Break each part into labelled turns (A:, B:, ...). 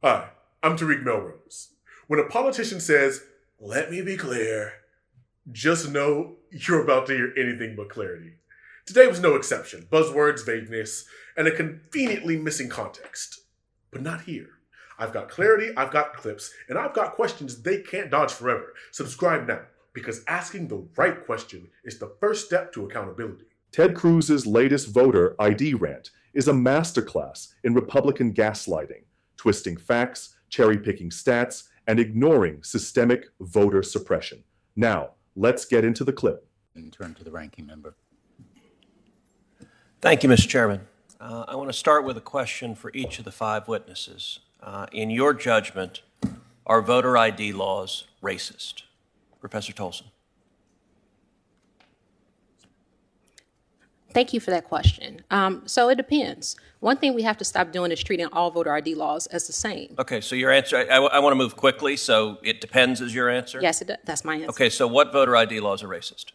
A: Hi, I'm Tariq Melrose. When a politician says, "Let me be clear," just know you're about to hear anything but clarity. Today was no exception. Buzzwords, vagueness, and a conveniently missing context. But not here. I've got clarity, I've got clips, and I've got questions they can't dodge forever. Subscribe now, because asking the right question is the first step to accountability. Ted Cruz's latest voter ID rant is a masterclass in Republican gaslighting, twisting facts, cherry-picking stats, and ignoring systemic voter suppression. Now, let's get into the clip.
B: And turn to the ranking member.
C: Thank you, Mr. Chairman. I want to start with a question for each of the five witnesses. In your judgment, are voter ID laws racist? Professor Tolson.
D: Thank you for that question. So it depends. One thing we have to stop doing is treating all voter ID laws as the same.
C: Okay, so your answer, I want to move quickly, so it depends is your answer?
D: Yes, that's my answer.
C: Okay, so what voter ID laws are racist?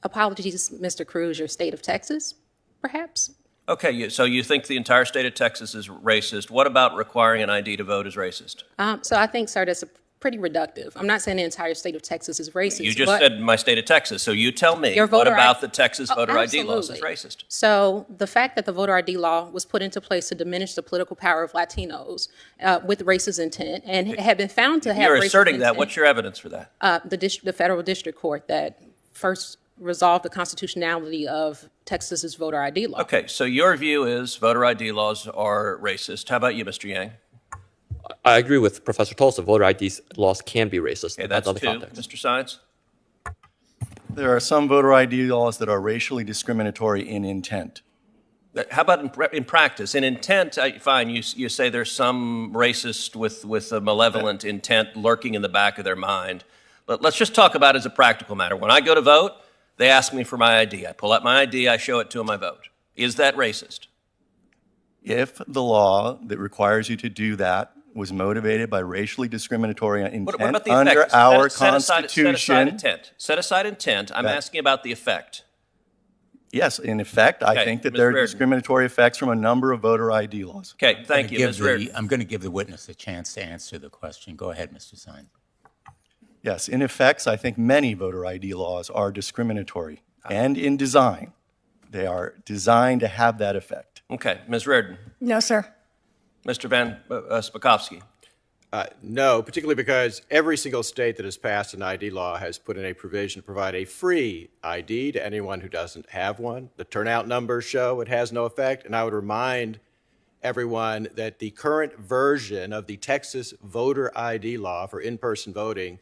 D: Apologies, Mr. Cruz, your state of Texas, perhaps?
C: Okay, so you think the entire state of Texas is racist. What about requiring an ID to vote is racist?
D: So I think, sir, that's pretty reductive. I'm not saying the entire state of Texas is racist.
C: You just said my state of Texas, so you tell me,
D: Your
C: what
D: voter
C: about
D: I-
C: the Texas voter ID laws is
D: absolutely.
C: racist?
D: So the fact that the voter ID law was put into place to diminish the political power of Latinos with racist intent and had been found to have
C: You're
D: racist
C: asserting that.
D: intent.
C: What's your evidence for that?
D: The federal district court that first resolved the constitutionality of Texas's voter ID law.
C: Okay, so your view is voter ID laws are racist. How about you, Mr. Yang?
E: I agree with Professor Tolson. Voter ID laws can be racist.
C: Okay, that's
E: on the
C: two.
E: context.
C: Mr. Science?
F: There are some voter ID laws that are racially discriminatory in intent.
C: How about in practice? In intent, fine, you say there's some racist with a malevolent intent lurking in the back of their mind. But let's just talk about it as a practical matter. When I go to vote, they ask me for my ID. I pull out my ID, I show it to them, I vote. Is that racist?
F: If the law that requires you to do that was motivated by racially discriminatory intent
C: What about the
F: under
C: effect?
F: our
C: Set aside
F: Constitution,
C: intent. Set aside intent. I'm asking about the effect.
F: yes, in effect, I
C: Okay,
F: think that
C: Ms.
F: there are
C: Reardon.
F: discriminatory effects from a number of voter ID laws.
C: Okay, thank you, Ms. Reardon.
B: I'm going to give the witness a chance to answer the question. Go ahead, Mr. Sines.
F: Yes, in effects, I think many voter ID laws are discriminatory, and in design. They are designed to have that effect.
C: Okay, Ms. Reardon.
G: No, sir.
C: Mr. Van Spakovsky.
H: No, particularly because every single state that has passed an ID law has put in a provision to provide a free ID to anyone who doesn't have one. The turnout numbers show it has no effect, and I would remind everyone that the current version of the Texas voter ID law for in-person voting,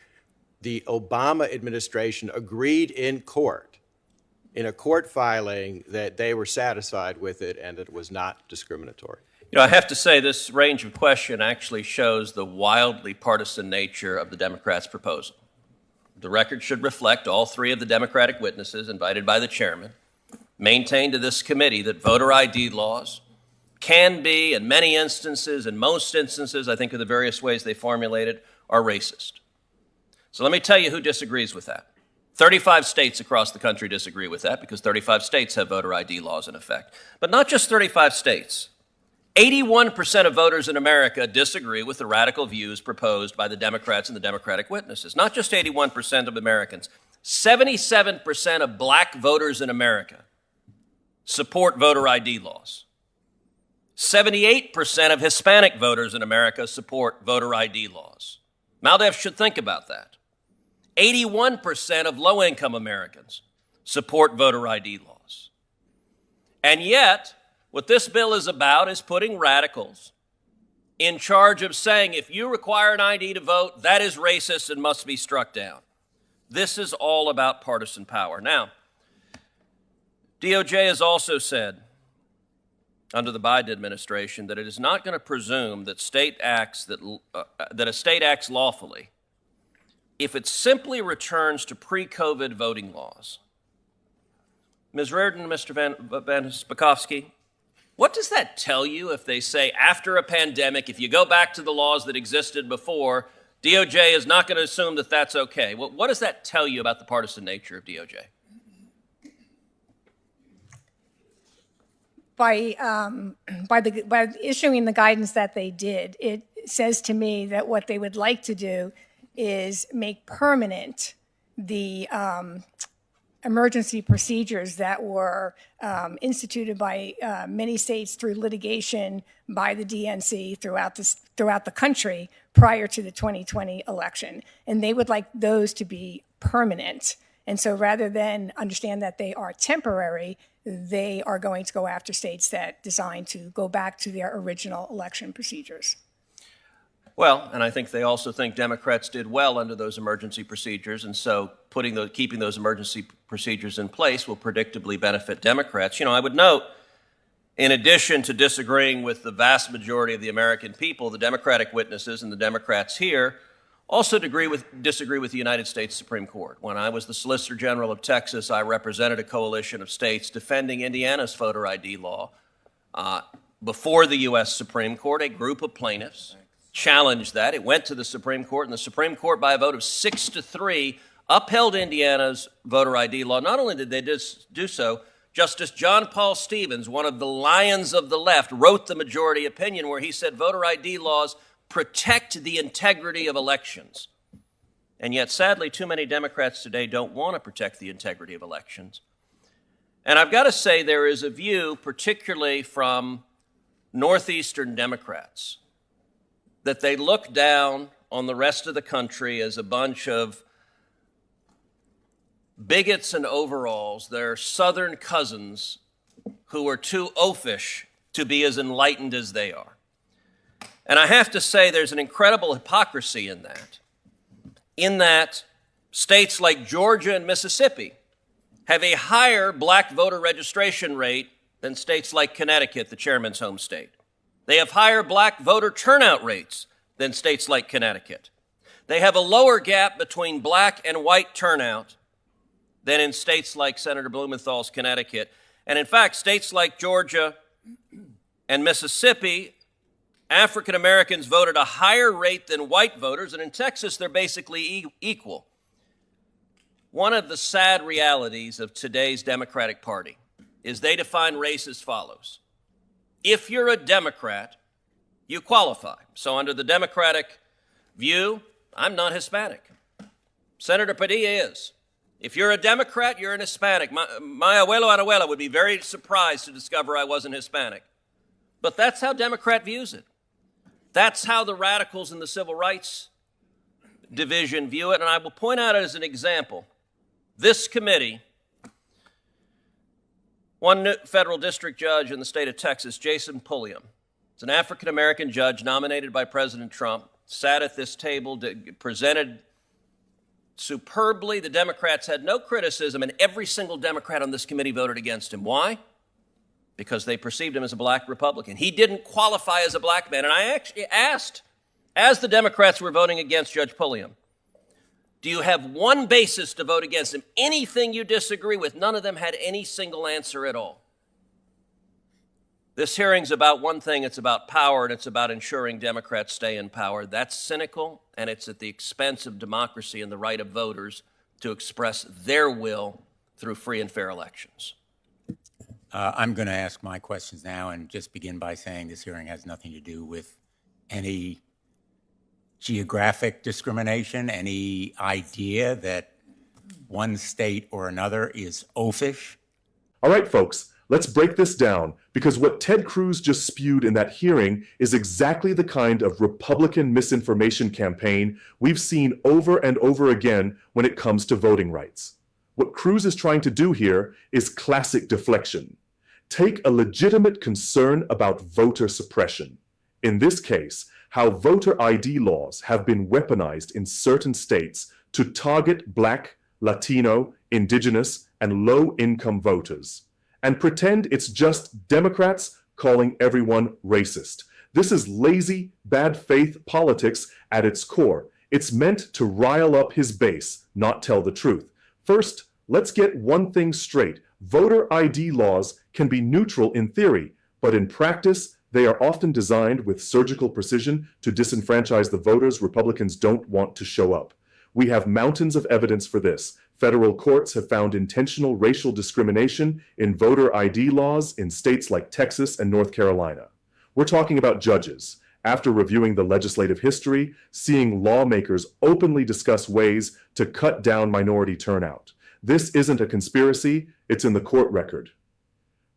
H: the Obama administration agreed in court, in a court filing, that they were satisfied with it and that it was not discriminatory.
C: You know, I have to say this range of question actually shows the wildly partisan nature of the Democrats' proposal. The record should reflect all three of the Democratic witnesses invited by the chairman maintained to this committee that voter ID laws can be, in many instances, in most instances, I think of the various ways they formulated, are racist. So let me tell you who disagrees with that. 35 states across the country disagree with that because 35 states have voter ID laws in effect. But not just 35 states. 81% of voters in America disagree with the radical views proposed by the Democrats and the Democratic witnesses. Not just 81% of Americans. 77% of black voters in America support voter ID laws. 78% of Hispanic voters in America support voter ID laws. Maldev should think about that. 81% of low-income Americans support voter ID laws. And yet, what this bill is about is putting radicals in charge of saying, if you require an ID to vote, that is racist and must be struck down. This is all about partisan power. Now, DOJ has also said, under the Biden administration, that it is not going to presume that a state acts lawfully if it simply returns to pre-COVID voting laws. Ms. Reardon, Mr. Van Spakovsky, what does that tell you if they say after a pandemic, if you go back to the laws that existed before, DOJ is not going to assume that that's okay? What does that tell you about the partisan nature of DOJ?
G: By issuing the guidance that they did, it says to me that what they would like to do is make permanent the emergency procedures that were instituted by many states through litigation by the DNC throughout the country prior to the 2020 election. And they would like those to be permanent. And so rather than understand that they are temporary, they are going to go after states that design to go back to their original election procedures.
C: Well, and I think they also think Democrats did well under those emergency procedures, and so keeping those emergency procedures in place will predictably benefit Democrats. You know, I would note, in addition to disagreeing with the vast majority of the American people, the Democratic witnesses and the Democrats here also disagree with the United States Supreme Court. When I was the Solicitor General of Texas, I represented a coalition of states defending Indiana's voter ID law. Before the U.S. Supreme Court, a group of plaintiffs challenged that. It went to the Supreme Court, and the Supreme Court, by a vote of 6-3, upheld Indiana's voter ID law. Not only did they do so, Justice John Paul Stevens, one of the lions of the left, wrote the majority opinion where he said voter ID laws protect the integrity of elections. And yet, sadly, too many Democrats today don't want to protect the integrity of elections. And I've got to say there is a view, particularly from Northeastern Democrats, that they look down on the rest of the country as a bunch of bigots and overalls, their Southern cousins who are too oafish to be as enlightened as they are. And I have to say there's an incredible hypocrisy in that states like Georgia and Mississippi have a higher black voter registration rate than states like Connecticut, the chairman's home state. They have higher black voter turnout rates than states like Connecticut. They have a lower gap between black and white turnout than in states like Senator Blumenthal's Connecticut. And in fact, states like Georgia and Mississippi, African Americans vote at a higher rate than white voters, and in Texas, they're basically equal. One of the sad realities of today's Democratic Party is they define race as follows. If you're a Democrat, you qualify. So under the Democratic view, I'm not Hispanic. Senator Padilla is. If you're a Democrat, you're an Hispanic. My abuelo and abuela would be very surprised to discover I wasn't Hispanic. But that's how Democrat views it. That's how the radicals in the civil rights division view it. And I will point out as an example, this committee, one federal district judge in the state of Texas, Jason Pulliam, is an African-American judge nominated by President Trump, sat at this table, presented superbly. The Democrats had no criticism, and every single Democrat on this committee voted against him. Why? Because they perceived him as a black Republican. He didn't qualify as a black man. And I actually asked, as the Democrats were voting against Judge Pulliam, do you have one basis to vote against him? Anything you disagree with? None of them had any single answer at all. This hearing's about one thing. It's about power, and it's about ensuring Democrats stay in power. That's cynical, and it's at the expense of democracy and the right of voters to express their will through free and fair elections.
B: I'm going to ask my questions now and just begin by saying this hearing has nothing to do with any geographic discrimination, any idea that one state or another is oafish.
A: All right, folks, let's break this down, because what Ted Cruz just spewed in that hearing is exactly the kind of Republican misinformation campaign we've seen over and over again when it comes to voting rights. What Cruz is trying to do here is classic deflection. Take a legitimate concern about voter suppression. In this case, how voter ID laws have been weaponized in certain states to target Black, Latino, Indigenous, and low-income voters, and pretend it's just Democrats calling everyone racist. This is lazy, bad faith politics at its core. It's meant to rile up his base, not tell the truth. First, let's get one thing straight. Voter ID laws can be neutral in theory, but in practice, they are often designed with surgical precision to disenfranchise the voters Republicans don't want to show up. We have mountains of evidence for this. Federal courts have found intentional racial discrimination in voter ID laws in states like Texas and North Carolina. We're talking about judges, After reviewing the legislative history, seeing lawmakers openly discuss ways to cut down minority turnout. This isn't a conspiracy, it's in the court record.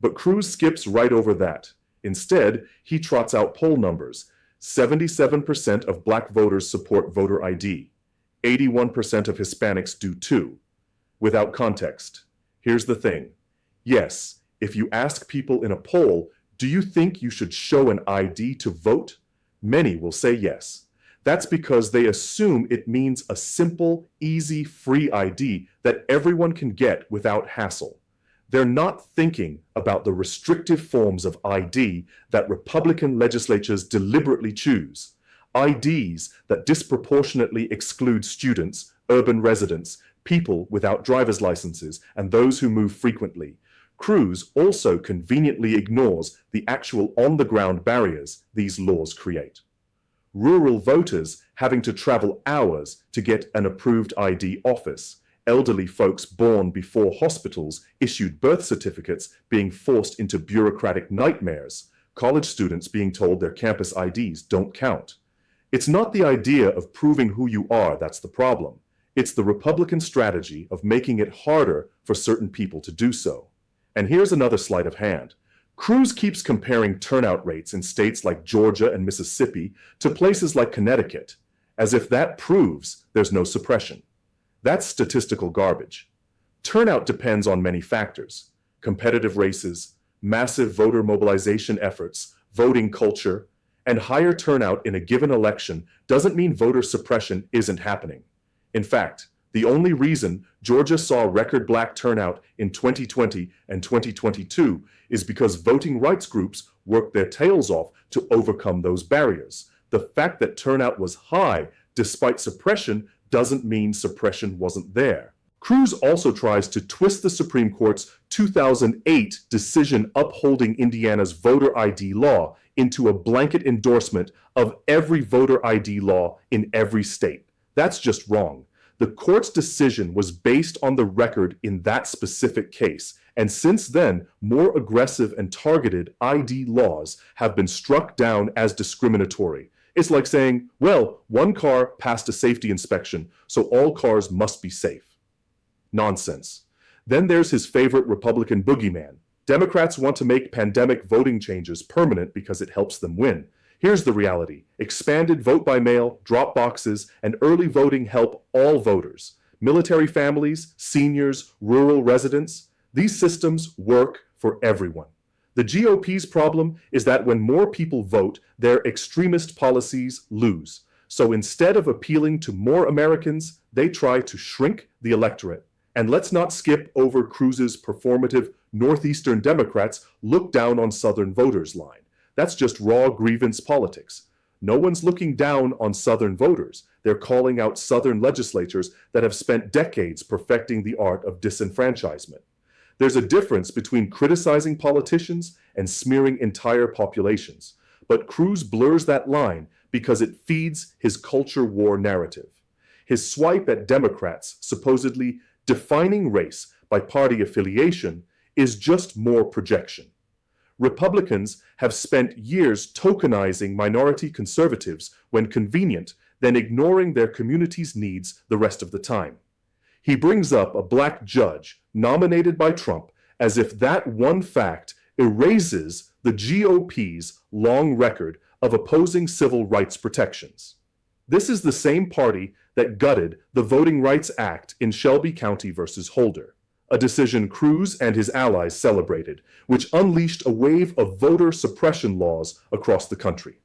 A: But Cruz skips right over that. Instead, he trots out poll numbers. 77% of black voters support voter ID. 81% of Hispanics do too. Without context. Here's the thing. Yes, if you ask people in a poll, do you think you should show an ID to vote? Many will say yes. That's because they assume it means a simple, easy, free ID that everyone can get without hassle. They're not thinking about the restrictive forms of ID that Republican legislatures deliberately choose. IDs that disproportionately exclude students, urban residents, people without driver's licenses, and those who move frequently. Cruz also conveniently ignores the actual on-the-ground barriers these laws create. Rural voters having to travel hours to get an approved ID office, elderly folks born before hospitals issued birth certificates being forced into bureaucratic nightmares, college students being told their campus IDs don't count. It's not the idea of proving who you are that's the problem. It's the Republican strategy of making it harder for certain people to do so. And here's another sleight of hand. Cruz keeps comparing turnout rates in states like Georgia and Mississippi to places like Connecticut, as if that proves there's no suppression. That's statistical garbage. Turnout depends on many factors: competitive races, massive voter mobilization efforts, voting culture, and higher turnout in a given election doesn't mean voter suppression isn't happening. In fact, the only reason Georgia saw record black turnout in 2020 and 2022 is because voting rights groups worked their tails off to overcome those barriers. The fact that turnout was high despite suppression doesn't mean suppression wasn't there. Cruz also tries to twist the Supreme Court's 2008 decision upholding Indiana's voter ID law into a blanket endorsement of every voter ID law in every state. That's just wrong. The court's decision was based on the record in that specific case, and since then, more aggressive and targeted ID laws have been struck down as discriminatory. It's like saying, well, one car passed a safety inspection, so all cars must be safe. Nonsense. Then there's his favorite Republican boogeyman. Democrats want to make pandemic voting changes permanent because it helps them win. Here's the reality. Expanded vote by mail, drop boxes, and early voting help all voters. Military families, seniors, rural residents. These systems work for everyone. The GOP's problem is that when more people vote, their extremist policies lose. So instead of appealing to more Americans, they try to shrink the electorate. And let's not skip over Cruz's performative Northeastern Democrats look down on Southern voters line. That's just raw grievance politics. No one's looking down on Southern voters. They're calling out Southern legislatures that have spent decades perfecting the art of disenfranchisement. There's a difference between criticizing politicians and smearing entire populations. But Cruz blurs that line because it feeds his culture war narrative. His swipe at Democrats supposedly defining race by party affiliation is just more projection. Republicans have spent years tokenizing minority conservatives when convenient, then ignoring their community's needs the rest of the time. He brings up a black judge nominated by Trump as if that one fact erases the GOP's long record of opposing civil rights protections. This is the same party that gutted the Voting Rights Act in Shelby County versus Holder, a decision Cruz and his allies celebrated, which unleashed a wave of voter suppression laws across the country.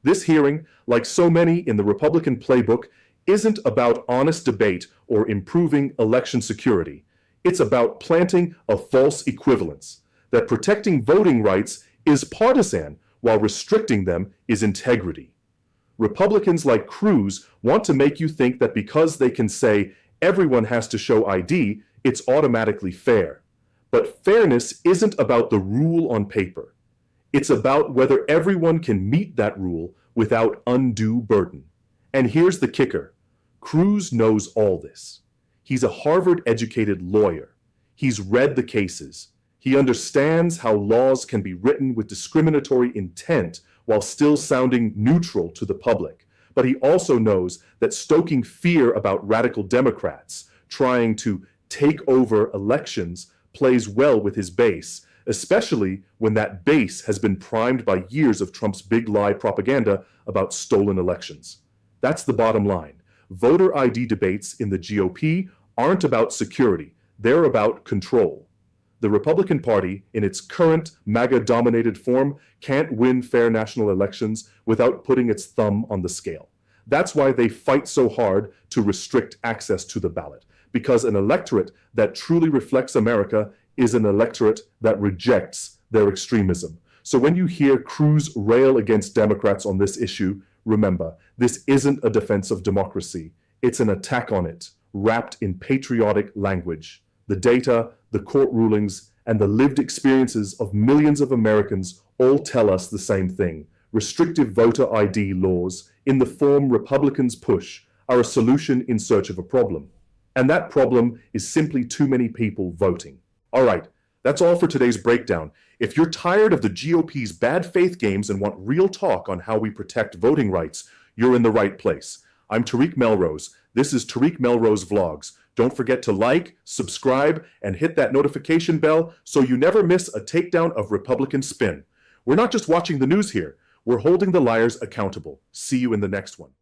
A: This hearing, like so many in the Republican playbook, isn't about honest debate or improving election security. It's about planting a false equivalence, that protecting voting rights is partisan while restricting them is integrity. Republicans like Cruz want to make you think that because they can say everyone has to show ID, it's automatically fair. But fairness isn't about the rule on paper. It's about whether everyone can meet that rule without undue burden. And here's the kicker. Cruz knows all this. He's a Harvard-educated lawyer. He's read the cases. He understands how laws can be written with discriminatory intent while still sounding neutral to the public. But he also knows that stoking fear about radical Democrats trying to take over elections plays well with his base, especially when that base has been primed by years of Trump's big lie propaganda about stolen elections. That's the bottom line. Voter ID debates in the GOP aren't about security, they're about control. The Republican Party, in its current MAGA-dominated form, can't win fair national elections without putting its thumb on the scale. That's why they fight so hard to restrict access to the ballot, because an electorate that truly reflects America is an electorate that rejects their extremism. So when you hear Cruz rail against Democrats on this issue, remember, this isn't a defense of democracy. It's an attack on it, wrapped in patriotic language. The data, the court rulings, and the lived experiences of millions of Americans all tell us the same thing. Restrictive voter ID laws, in the form Republicans push, are a solution in search of a problem. And that problem is simply too many people voting. All right, that's all for today's breakdown. If you're tired of the GOP's bad faith games and want real talk on how we protect voting rights, you're in the right place. I'm Tariq Melrose. This is Tariq Melrose Vlogs. Don't forget to like, subscribe, and hit that notification bell so you never miss a takedown of Republican spin. We're not just watching the news here. We're holding the liars accountable. See you in the next one.